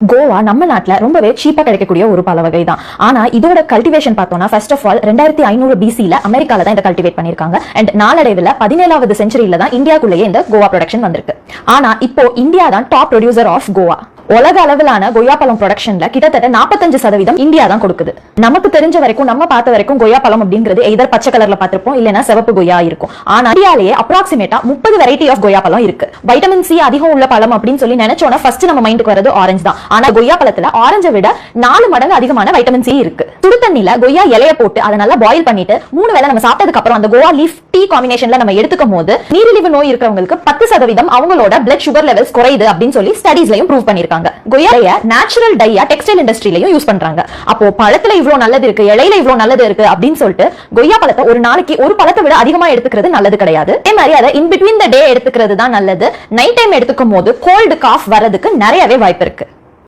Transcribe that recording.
கோவா நம்ம நாட்டுல ரொம்பவே சீப்பா கிடைக்கக்கூடிய ஒரு பல வகை தான். ஆனா இதோட கல்டிவேஷன் பார்த்தோம்னா ஃபர்ஸ்ட் ஆஃப் ஆல் 2500 BC-ல அமெரிக்கால தான் இதை கல்டிவேட் பண்ணிருக்காங்க. அண்ட் நாளடைவில் 17வது செஞ்சுரியில தான் இந்தியாக்குள்ளேயே இந்த கோவா ப்ரொடக்ஷன் வந்திருக்கு. ஆனா இப்போ இந்தியா தான் டாப் ப்ரொடியூசர் ஆஃப் கோவா. உலக அளவிலான கொய்யா பழம் ப்ரொடக்ஷன்ல கிட்டத்தட்ட 45% இந்தியா தான் கொடுக்குது. நமக்கு தெரிஞ்ச வரைக்கும் நம்ம பார்த்த வரைக்கும் கொய்யா பழம் அப்படிங்கிறது எதர் பச்சை கலர்ல பார்த்திருப்போம், இல்லைன்னா சிவப்பு கொய்யா இருக்கும். ஆனா இந்தியாலேயே அப்ராக்சிமேட்டா 30 வெரைட்டி ஆஃப் கொய்யா பழம் இருக்கு. வைட்டமின் சி அதிகம் உள்ள பழம் அப்படின்னு சொல்லி நினைச்சோன்னா ஃபர்ஸ்ட் நம்ம மைண்டுக்கு வரது ஆரஞ்சு தான். ஆனா கொய்யா பழத்துல ஆரஞ்சை விட 4 மடங்கு அதிகமான வைட்டமின் சி இருக்கு. சுடு தண்ணில கொய்யா இலைய போட்டு அதை நல்லா பாயில் பண்ணிட்டு 3 வேளை நம்ம சாப்பிட்டதுக்கு அப்புறம் அந்த கோவா லீஃப் டீ காம்பினேஷன்ல நம்ம எடுத்துக்கும் போது நீரிழிவு நோய் இருக்கிறவங்களுக்கு 10% அவங்களோட பிளட் சுகர் லெவல்ஸ் குறையுது அப்படின்னு சொல்லி ஸ்டடீஸ்லயும் ப்ரூவ் பண்ணிருக்காங்க. கொய்யாலைய நேச்சுரல் டையா டெக்ஸ்டைல் இண்டஸ்ட்ரியிலயும் யூஸ் பண்றாங்க. அப்போ பழத்துல இவ்வளவு நல்லது இருக்கு, இலையில இவ்வளவு நல்லது இருக்கு அப்படின்னு சொல்லிட்டு கொய்யா பழத்தை ஒரு நாளைக்கு ஒரு பழத்தை விட அதிகமா எடுத்துக்கிறது நல்லது கிடையாது. அதே மாதிரி அதை இன் பிட்வீன் த டே எடுத்துக்கிறது தான் நல்லது. நைட் டைம் எடுத்துக்கும் போது கோல்டு காஃப் வரதுக்கு நிறையவே வாய்ப்பு இருக்கு.